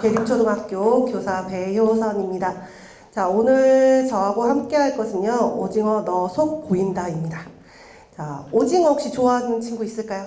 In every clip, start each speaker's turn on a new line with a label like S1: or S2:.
S1: 계림초등학교 교사 배효선입니다. 자, 오늘 저하고 함께 할 것은요, 오징어 너 속 보인다입니다. 자, 오징어 혹시 좋아하는 친구 있을까요?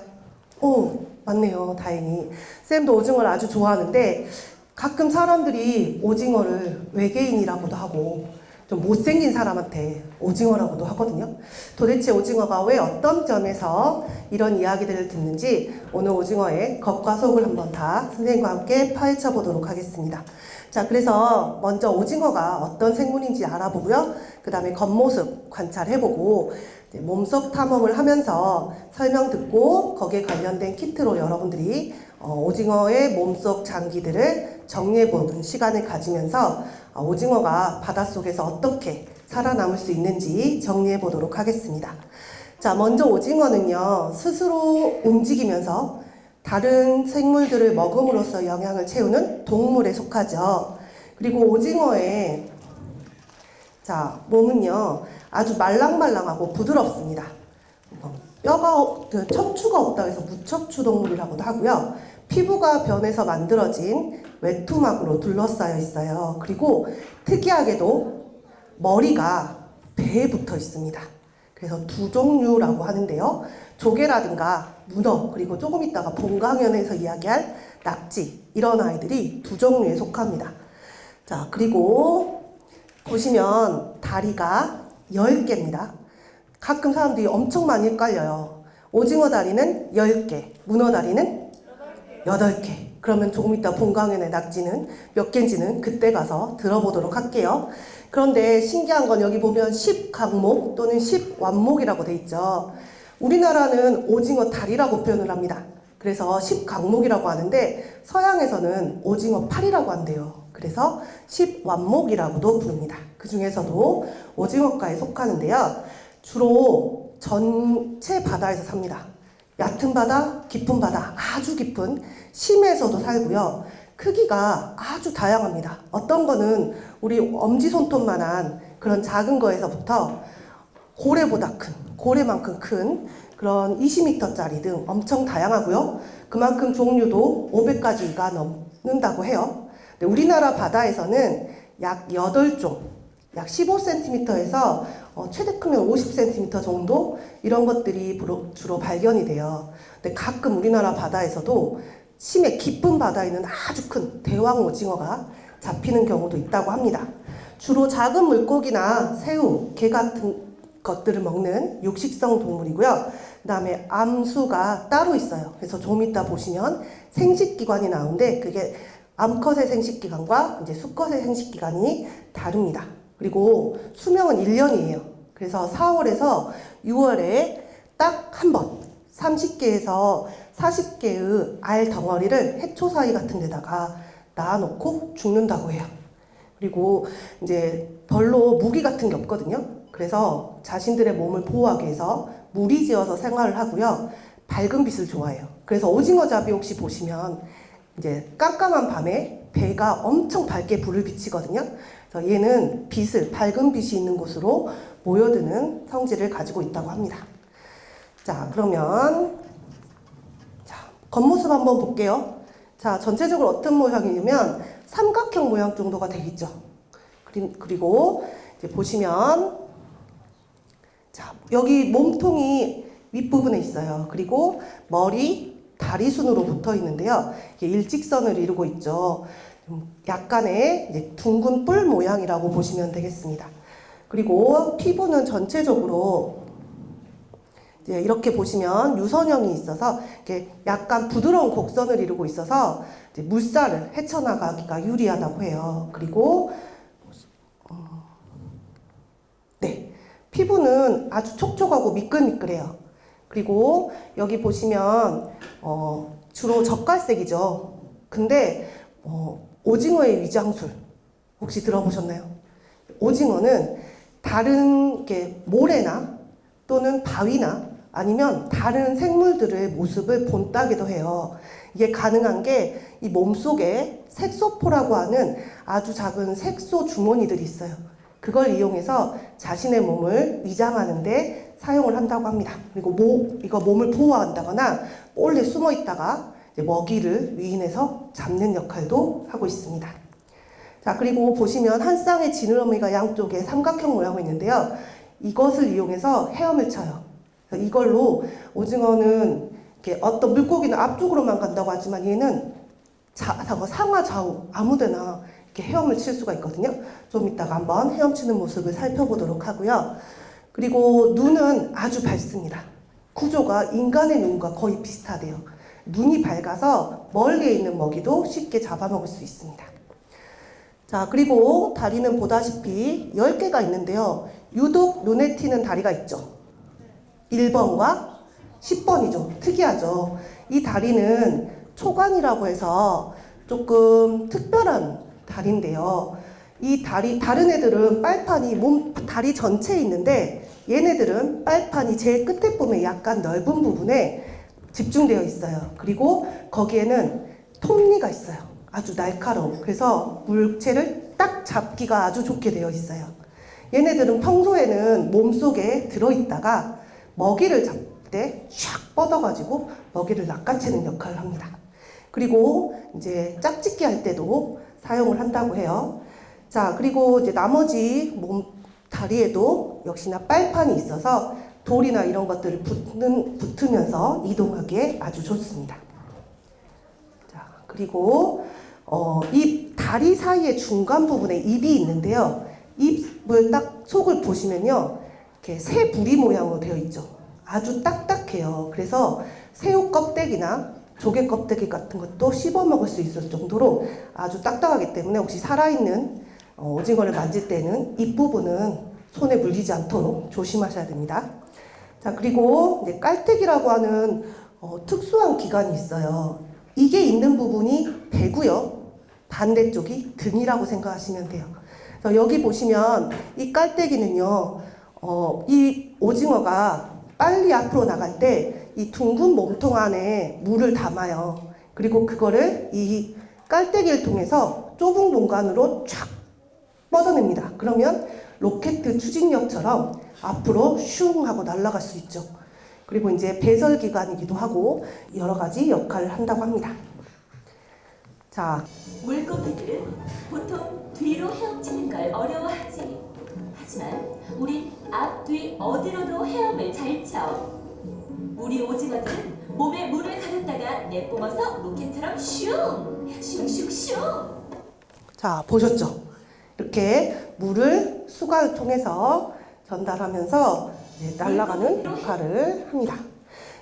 S1: 오, 맞네요. 다행히. 쌤도 오징어를 아주 좋아하는데, 가끔 사람들이 오징어를 외계인이라고도 하고, 좀 못생긴 사람한테 오징어라고도 하거든요. 도대체 오징어가 왜 어떤 점에서 이런 이야기들을 듣는지 오늘 오징어의 겉과 속을 한번 다 선생님과 함께 파헤쳐 보도록 하겠습니다. 자, 그래서 먼저 오징어가 어떤 생물인지 알아보고요. 그 다음에 겉모습 관찰해보고 몸속 탐험을 하면서 설명 듣고 거기에 관련된 키트로 여러분들이 오징어의 몸속 장기들을 정리해보는 시간을 가지면서 오징어가 바닷속에서 어떻게 살아남을 수 있는지 정리해 보도록 하겠습니다. 자, 먼저 오징어는요, 스스로 움직이면서 다른 생물들을 먹음으로써 영양을 채우는 동물에 속하죠. 그리고 오징어의 몸은요, 아주 말랑말랑하고 부드럽습니다. 척추가 없다고 해서 무척추 동물이라고도 하고요. 피부가 변해서 만들어진 외투막으로 둘러싸여 있어요. 그리고 특이하게도 머리가 배에 붙어 있습니다. 그래서 두 종류라고 하는데요. 조개라든가 문어, 그리고 조금 있다가 본강연에서 이야기할 낙지, 이런 아이들이 두 종류에 속합니다. 자, 그리고 보시면 다리가 10개입니다. 가끔 사람들이 엄청 많이 헷갈려요. 오징어 다리는 10개, 문어 다리는 8개. 그러면 조금 이따 본강연의 낙지는 몇 개인지는 그때 가서 들어보도록 할게요. 그런데 신기한 건 여기 보면 10강목 또는 10완목이라고 돼 있죠. 우리나라는 오징어 다리라고 표현을 합니다. 그래서 10강목이라고 하는데 서양에서는 오징어 팔이라고 한대요. 그래서 10완목이라고도 부릅니다. 그 중에서도 오징어과에 속하는데요. 주로 전체 바다에서 삽니다. 얕은 바다, 깊은 바다, 아주 깊은 심해에서도 살고요. 크기가 아주 다양합니다. 어떤 거는 우리 엄지손톱만한 그런 작은 거에서부터 고래보다 큰, 고래만큼 큰 그런 20m짜리 등 엄청 다양하고요. 그만큼 종류도 500가지가 넘는다고 해요. 우리나라 바다에서는 약 8종, 약 15cm에서 최대 크면 50cm 정도 이런 것들이 주로 발견이 돼요. 근데 가끔 우리나라 바다에서도 심해 깊은 바다에는 아주 큰 대왕 오징어가 잡히는 경우도 있다고 합니다. 주로 작은 물고기나 새우, 게 같은 것들을 먹는 육식성 동물이고요. 그 다음에 암수가 따로 있어요. 그래서 좀 이따 보시면 생식기관이 나오는데 그게 암컷의 생식기관과 이제 수컷의 생식기관이 다릅니다. 그리고 수명은 1년이에요. 그래서 4월에서 6월에 딱 한 번 30개에서 40개의 알 덩어리를 해초 사이 같은 데다가 놔놓고 죽는다고 해요. 그리고 이제 별로 무기 같은 게 없거든요. 그래서 자신들의 몸을 보호하기 위해서 무리지어서 생활을 하고요. 밝은 빛을 좋아해요. 그래서 오징어잡이 혹시 보시면 이제 깜깜한 밤에 배가 엄청 밝게 불을 비치거든요. 그래서 얘는 밝은 빛이 있는 곳으로 모여드는 성질을 가지고 있다고 합니다. 자, 그러면 겉모습 한번 볼게요. 자, 전체적으로 어떤 모양이냐면 삼각형 모양 정도가 되겠죠. 그리고 이제 보시면 여기 몸통이 윗부분에 있어요. 그리고 머리, 다리 순으로 붙어 있는데요. 이게 일직선을 이루고 있죠. 약간의 이제 둥근 뿔 모양이라고 보시면 되겠습니다. 그리고 피부는 전체적으로 이제 이렇게 보시면 유선형이 있어서 이렇게 약간 부드러운 곡선을 이루고 있어서 이제 물살을 헤쳐나가기가 유리하다고 해요. 그리고 피부는 아주 촉촉하고 미끌미끌해요. 그리고 여기 보시면 주로 젓갈색이죠. 근데 오징어의 위장술 혹시 들어보셨나요? 오징어는 다른 모래나 또는 바위나 아니면 다른 생물들의 모습을 본따기도 해요. 이게 가능한 게 이 몸속에 색소포라고 하는 아주 작은 색소 주머니들이 있어요. 그걸 이용해서 자신의 몸을 위장하는 데 사용을 한다고 합니다. 그리고 이거 몸을 보호한다거나 몰래 숨어 있다가 이제 먹이를 위인해서 잡는 역할도 하고 있습니다. 자, 그리고 보시면 한 쌍의 지느러미가 양쪽에 삼각형 모양이 있는데요. 이것을 이용해서 헤엄을 쳐요. 이걸로 오징어는 이렇게 어떤 물고기는 앞쪽으로만 간다고 하지만 얘는 상하 좌우 아무데나 이렇게 헤엄을 칠 수가 있거든요. 좀 이따가 한번 헤엄치는 모습을 살펴보도록 하고요. 그리고 눈은 아주 밝습니다. 구조가 인간의 눈과 거의 비슷하대요. 눈이 밝아서 멀게 있는 먹이도 쉽게 잡아먹을 수 있습니다. 자, 그리고 다리는 보다시피 10개가 있는데요. 유독 눈에 띄는 다리가 있죠. 1번과 10번이죠. 특이하죠. 이 다리는 초간이라고 해서 조금 특별한 다리인데요. 이 다리, 다른 애들은 빨판이 다리 전체에 있는데 얘네들은 빨판이 제일 끝에 보면 약간 넓은 부분에 집중되어 있어요. 그리고 거기에는 톱니가 있어요. 아주 날카로운. 그래서 물체를 딱 잡기가 아주 좋게 되어 있어요. 얘네들은 평소에는 몸속에 들어있다가 먹이를 잡을 때 샥 뻗어가지고 먹이를 낚아채는 역할을 합니다. 그리고 이제 짝짓기 할 때도 사용을 한다고 해요. 자, 그리고 이제 나머지 몸 다리에도 역시나 빨판이 있어서 돌이나 이런 것들을 붙으면서 이동하기에 아주 좋습니다. 자, 그리고 이 다리 사이의 중간 부분에 입이 있는데요. 입을 딱 속을 보시면요, 이렇게 새 부리 모양으로 되어 있죠. 아주 딱딱해요. 그래서 새우 껍데기나 조개 껍데기 같은 것도 씹어 먹을 수 있을 정도로 아주 딱딱하기 때문에 혹시 살아있는 오징어를 만질 때는 이 부분은 손에 물리지 않도록 조심하셔야 됩니다. 자, 그리고 이제 깔때기라고 하는 특수한 기관이 있어요. 이게 있는 부분이 배고요. 반대쪽이 등이라고 생각하시면 돼요. 그래서 여기 보시면 이 깔때기는요, 이 오징어가 빨리 앞으로 나갈 때 이 둥근 몸통 안에 물을 담아요. 그리고 그거를 이 깔때기를 통해서 좁은 공간으로 쫙 뻗어냅니다. 그러면 로켓 추진력처럼 앞으로 슝 하고 날아갈 수 있죠. 그리고 이제 배설기관이기도 하고 여러 가지 역할을 한다고 합니다. 자,
S2: 물고기들은 보통 뒤로 헤엄치는 걸 어려워하지. 하지만 우린 앞, 뒤 어디로도 헤엄을 잘 쳐. 우리 오징어들은 몸에 물을 가렸다가 내뿜어서 로켓처럼 슝! 슝슝슝!
S1: 자, 보셨죠? 이렇게 물을 수가를 통해서 전달하면서 날아가는 역할을 합니다.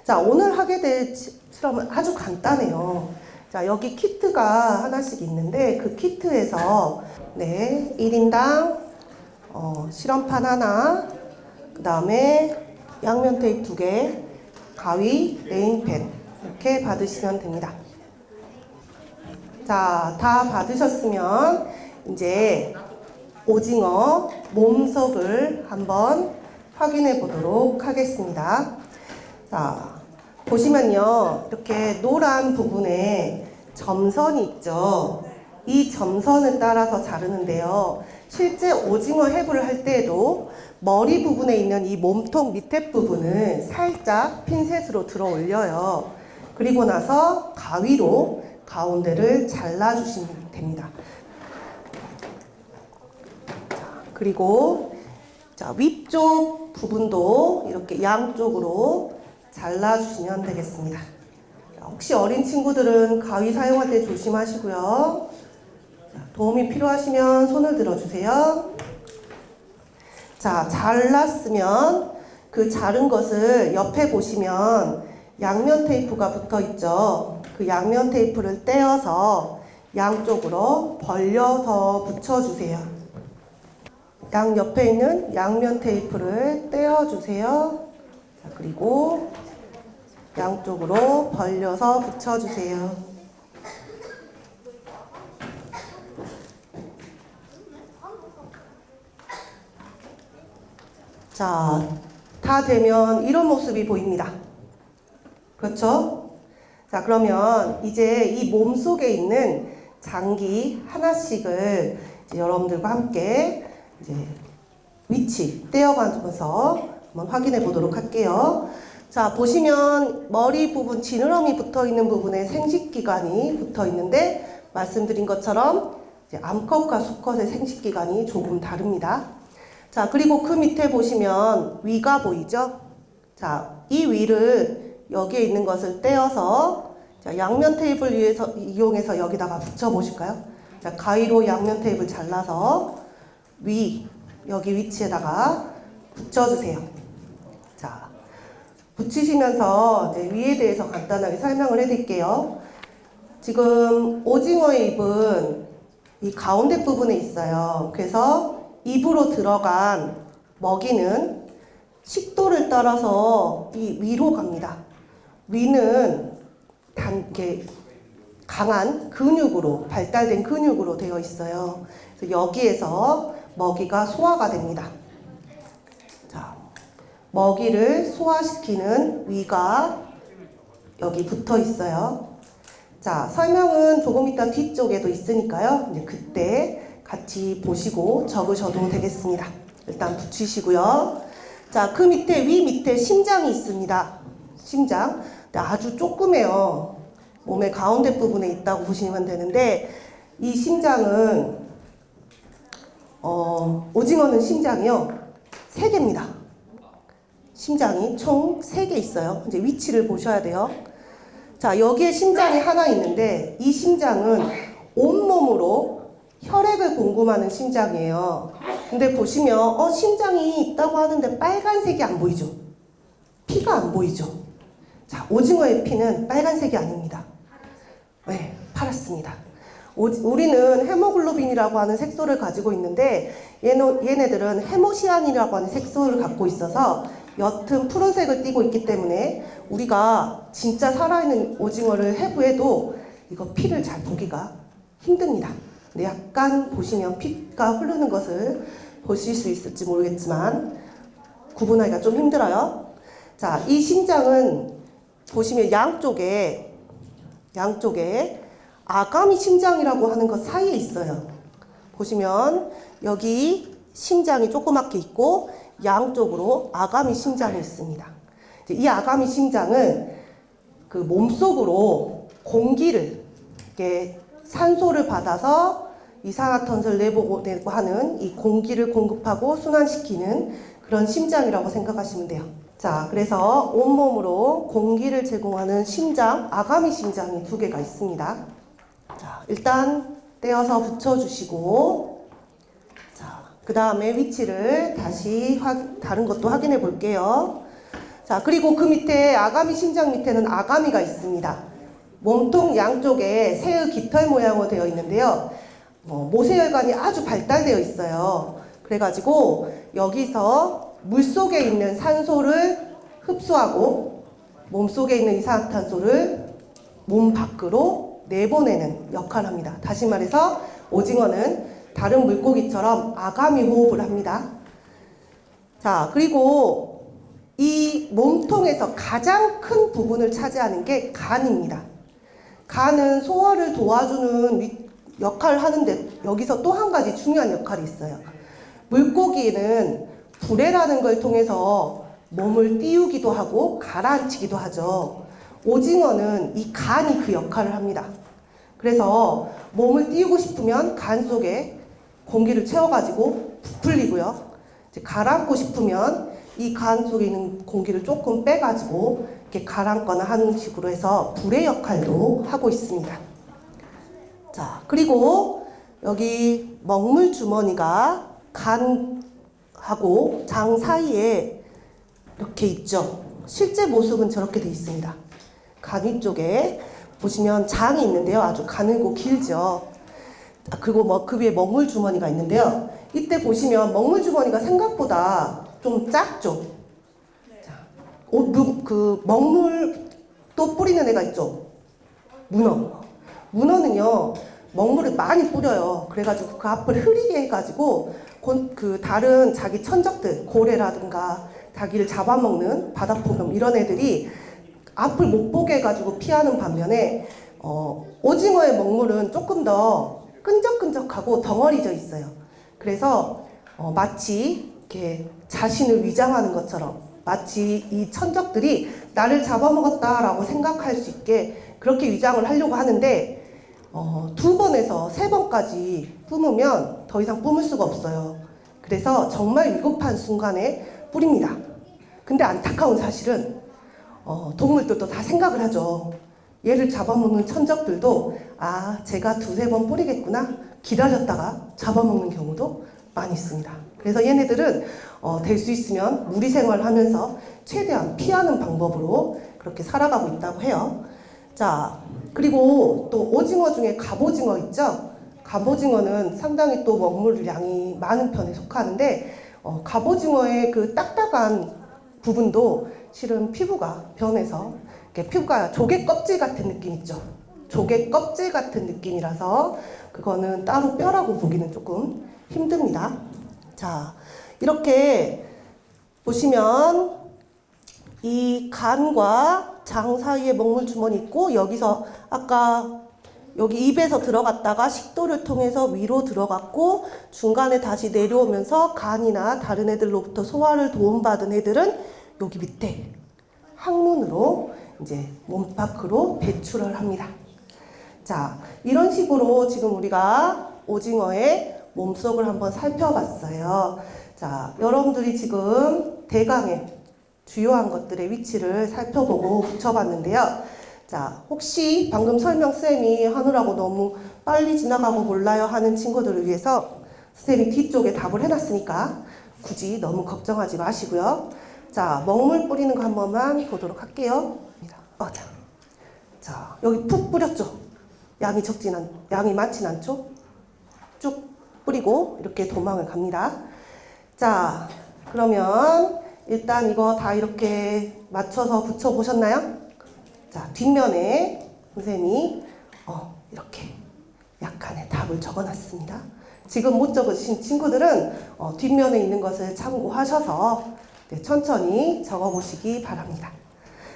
S1: 자, 오늘 하게 될 실험은 아주 간단해요. 자, 여기 키트가 하나씩 있는데 그 키트에서 1인당 실험판 하나, 그 다음에 양면 테이프 2개, 가위, 네임펜 이렇게 받으시면 됩니다. 자, 다 받으셨으면 이제 오징어 몸속을 한번 확인해 보도록 하겠습니다. 자, 보시면요, 이렇게 노란 부분에 점선이 있죠. 이 점선을 따라서 자르는데요. 실제 오징어 해부를 할 때에도 머리 부분에 있는 이 몸통 밑에 부분을 살짝 핀셋으로 들어 올려요. 그리고 나서 가위로 가운데를 잘라주시면 됩니다. 자, 그리고 위쪽 부분도 이렇게 양쪽으로 잘라주시면 되겠습니다. 자, 혹시 어린 친구들은 가위 사용할 때 조심하시고요. 자, 도움이 필요하시면 손을 들어주세요. 자, 잘랐으면 그 자른 것을 옆에 보시면 양면 테이프가 붙어 있죠. 그 양면 테이프를 떼어서 양쪽으로 벌려서 붙여주세요. 양 옆에 있는 양면 테이프를 떼어주세요. 자, 그리고 양쪽으로 벌려서 붙여주세요. 자, 다 되면 이런 모습이 보입니다. 그렇죠? 자, 그러면 이제 이 몸속에 있는 장기 하나씩을 이제 여러분들과 함께 이제 위치 떼어가면서 한번 확인해 보도록 할게요. 자, 보시면 머리 부분, 지느러미 붙어 있는 부분에 생식기관이 붙어 있는데 말씀드린 것처럼 이제 암컷과 수컷의 생식기관이 조금 다릅니다. 자, 그리고 그 밑에 보시면 위가 보이죠? 자, 이 위를 여기에 있는 것을 떼어서 자, 양면 테이블 이용해서 여기다가 붙여 보실까요? 자, 가위로 양면 테이블 잘라서 여기 위치에다가 붙여주세요. 자, 붙이시면서 이제 위에 대해서 간단하게 설명을 해드릴게요. 지금 오징어의 입은 이 가운데 부분에 있어요. 그래서 입으로 들어간 먹이는 식도를 따라서 이 위로 갑니다. 위는 이렇게 강한 근육으로, 발달된 근육으로 되어 있어요. 그래서 여기에서 먹이가 소화가 됩니다. 자, 먹이를 소화시키는 위가 여기 붙어 있어요. 자, 설명은 조금 이따 뒤쪽에도 있으니까요. 이제 그때 같이 보시고 적으셔도 되겠습니다. 일단 붙이시고요. 자, 그 밑에, 위 밑에 심장이 있습니다. 심장. 근데 아주 조그매요. 몸의 가운데 부분에 있다고 보시면 되는데, 이 심장은, 오징어는 심장이요. 3개입니다. 심장이 총 3개 있어요. 이제 위치를 보셔야 돼요. 자, 여기에 심장이 하나 있는데, 이 심장은 온몸으로 혈액을 공급하는 심장이에요. 근데 보시면 심장이 있다고 하는데 빨간색이 안 보이죠? 피가 안 보이죠? 자, 오징어의 피는 빨간색이 아닙니다. 네, 파랗습니다. 우리는 헤모글로빈이라고 하는 색소를 가지고 있는데 얘네들은 헤모시안이라고 하는 색소를 갖고 있어서 옅은 푸른색을 띠고 있기 때문에 우리가 진짜 살아있는 오징어를 해부해도 이거 피를 잘 보기가 힘듭니다. 근데 약간 보시면 피가 흐르는 것을 보실 수 있을지 모르겠지만 구분하기가 좀 힘들어요. 자, 이 심장은 보시면 양쪽에 아가미 심장이라고 하는 것 사이에 있어요. 보시면 여기 심장이 조그맣게 있고 양쪽으로 아가미 심장이 있습니다. 이 아가미 심장은 그 몸속으로 공기를 이렇게 산소를 받아서 이산화탄소를 내보고 하는 이 공기를 공급하고 순환시키는 그런 심장이라고 생각하시면 돼요. 자, 그래서 온몸으로 공기를 제공하는 심장, 아가미 심장이 2개가 있습니다. 자, 일단 떼어서 붙여주시고, 자, 그 다음에 위치를 다시 다른 것도 확인해 볼게요. 자, 그리고 그 밑에 아가미 심장 밑에는 아가미가 있습니다. 몸통 양쪽에 새의 깃털 모양으로 되어 있는데요. 모세혈관이 아주 발달되어 있어요. 그래가지고 여기서 물속에 있는 산소를 흡수하고 몸속에 있는 이산화탄소를 몸 밖으로 내보내는 역할을 합니다. 다시 말해서 오징어는 다른 물고기처럼 아가미 호흡을 합니다. 자, 그리고 이 몸통에서 가장 큰 부분을 차지하는 게 간입니다. 간은 소화를 도와주는 역할을 하는데 여기서 또 한 가지 중요한 역할이 있어요. 물고기는 불에라는 걸 통해서 몸을 띄우기도 하고 가라앉히기도 하죠. 오징어는 이 간이 그 역할을 합니다. 그래서 몸을 띄우고 싶으면 간 속에 공기를 채워가지고 부풀리고요. 이제 가라앉고 싶으면 이 간 속에 있는 공기를 조금 빼가지고 이렇게 가라앉거나 하는 식으로 해서 불의 역할도 하고 있습니다. 자, 그리고 여기 먹물 주머니가 간하고 장 사이에 이렇게 있죠. 실제 모습은 저렇게 돼 있습니다. 간 위쪽에 보시면 장이 있는데요. 아주 가늘고 길죠. 그리고 그 위에 먹물 주머니가 있는데요. 이때 보시면 먹물 주머니가 생각보다 좀 작죠. 자, 그 먹물 또 뿌리는 애가 있죠. 문어는요 먹물을 많이 뿌려요. 그래가지고 그 앞을 흐리게 해가지고 그 다른 자기 천적들, 고래라든가 자기를 잡아먹는 바다포겸 이런 애들이 앞을 못 보게 해가지고 피하는 반면에 오징어의 먹물은 조금 더 끈적끈적하고 덩어리져 있어요. 그래서 마치 이렇게 자신을 위장하는 것처럼 마치 이 천적들이 나를 잡아먹었다라고 생각할 수 있게 그렇게 위장을 하려고 하는데 2번에서 3번까지 뿜으면 더 이상 뿜을 수가 없어요. 그래서 정말 위급한 순간에 뿌립니다. 근데 안타까운 사실은 동물들도 다 생각을 하죠. 얘를 잡아먹는 천적들도 제가 2-3번 뿌리겠구나 기다렸다가 잡아먹는 경우도 많이 있습니다. 그래서 얘네들은 될 수 있으면 무리 생활을 하면서 최대한 피하는 방법으로 그렇게 살아가고 있다고 해요. 자, 그리고 또 오징어 중에 갑오징어 있죠? 갑오징어는 상당히 또 먹물 양이 많은 편에 속하는데 갑오징어의 그 딱딱한 부분도 실은 피부가 변해서 피부가 조개 껍질 같은 느낌 있죠? 조개 껍질 같은 느낌이라서 그거는 따로 뼈라고 보기는 조금 힘듭니다. 자, 이렇게 보시면 이 간과 장 사이에 먹물 주머니 있고 여기서 아까 여기 입에서 들어갔다가 식도를 통해서 위로 들어갔고 중간에 다시 내려오면서 간이나 다른 애들로부터 소화를 도움받은 애들은 여기 밑에 항문으로 이제 몸 밖으로 배출을 합니다. 자, 이런 식으로 지금 우리가 오징어의 몸속을 한번 살펴봤어요. 자, 여러분들이 지금 대강의 주요한 것들의 위치를 살펴보고 붙여봤는데요. 자, 혹시 방금 설명쌤이 하느라고 너무 빨리 지나가고 몰라요 하는 친구들을 위해서 쌤이 뒤쪽에 답을 해놨으니까 굳이 너무 걱정하지 마시고요. 자, 먹물 뿌리는 거 한 번만 보도록 할게요. 자, 여기 푹 뿌렸죠? 양이 많진 않죠? 쭉 뿌리고 이렇게 도망을 갑니다. 자, 그러면 일단 이거 다 이렇게 맞춰서 붙여보셨나요? 자, 뒷면에 선생님이 이렇게 약간의 답을 적어놨습니다. 지금 못 적으신 친구들은 뒷면에 있는 것을 참고하셔서 천천히 적어보시기 바랍니다.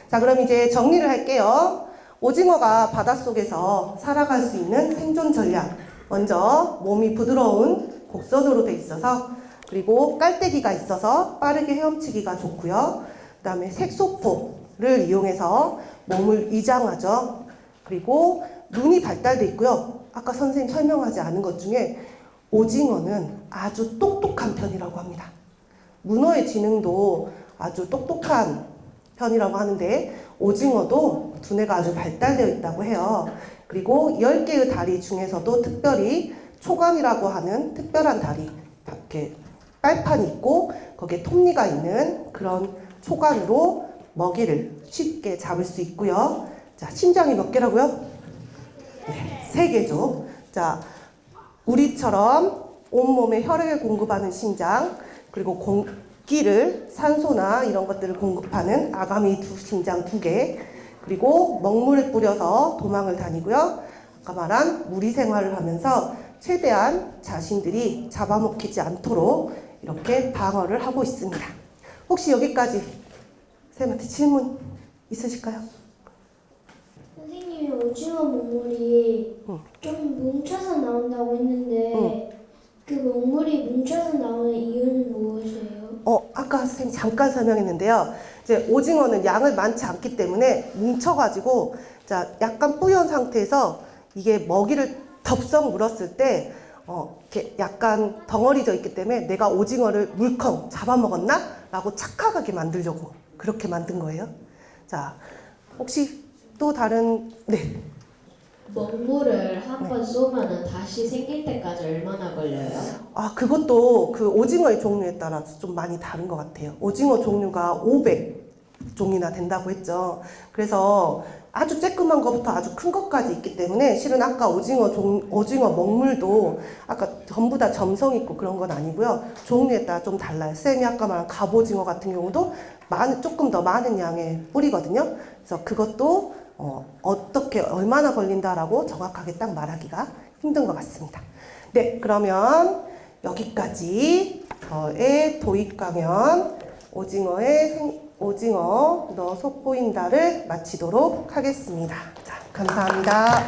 S1: 자, 그럼 이제 정리를 할게요. 오징어가 바닷속에서 살아갈 수 있는 생존 전략. 먼저 몸이 부드러운 곡선으로 돼 있어서 그리고 깔때기가 있어서 빠르게 헤엄치기가 좋고요. 그 다음에 색소포를 이용해서 몸을 위장하죠. 그리고 눈이 발달돼 있고요. 아까 선생님 설명하지 않은 것 중에 오징어는 아주 똑똑한 편이라고 합니다. 문어의 지능도 아주 똑똑한 편이라고 하는데 오징어도 두뇌가 아주 발달되어 있다고 해요. 그리고 10개의 다리 중에서도 특별히 초간이라고 하는 특별한 다리, 이렇게 빨판이 있고 거기에 톱니가 있는 그런 초간으로 먹이를 쉽게 잡을 수 있고요. 자, 심장이 몇 개라고요? 네, 3개죠. 자, 우리처럼 온몸에 혈액을 공급하는 심장, 그리고 공기를 산소나 이런 것들을 공급하는 아가미 심장 2개, 그리고 먹물을 뿌려서 도망을 다니고요. 아까 말한 무리 생활을 하면서 최대한 자신들이 잡아먹히지 않도록 이렇게 방어를 하고 있습니다. 혹시 여기까지 쌤한테 질문 있으실까요?
S3: 선생님이 오징어 먹물이 좀 뭉쳐서 나온다고 했는데 그 먹물이 뭉쳐서 나오는 이유는 무엇이에요?
S1: 아까 선생님 잠깐 설명했는데요. 이제 오징어는 양을 많지 않기 때문에 뭉쳐가지고 자, 약간 뿌연 상태에서 이게 먹이를 덥석 물었을 때 이렇게 약간 덩어리져 있기 때문에 내가 오징어를 물컹 잡아먹었나? 라고 착각하게 만들려고 그렇게 만든 거예요. 자, 혹시 또 다른
S4: 먹물을 한 번 쏘면은 다시 생길 때까지 얼마나 걸려요?
S1: 그것도 그 오징어의 종류에 따라서 좀 많이 다른 것 같아요. 오징어 종류가 500종이나 된다고 했죠. 그래서 아주 쬐끄만 것부터 아주 큰 것까지 있기 때문에 실은 아까 오징어 먹물도 아까 전부 다 점성 있고 그런 건 아니고요. 종류에 따라 좀 달라요. 쌤이 아까 말한 갑오징어 같은 경우도 조금 더 많은 양의 뿌리거든요. 그래서 그것도 어떻게 얼마나 걸린다라고 정확하게 딱 말하기가 힘든 것 같습니다. 네, 그러면 여기까지 저의 도입 강연 오징어 너 속 보인다를 마치도록 하겠습니다. 자, 감사합니다.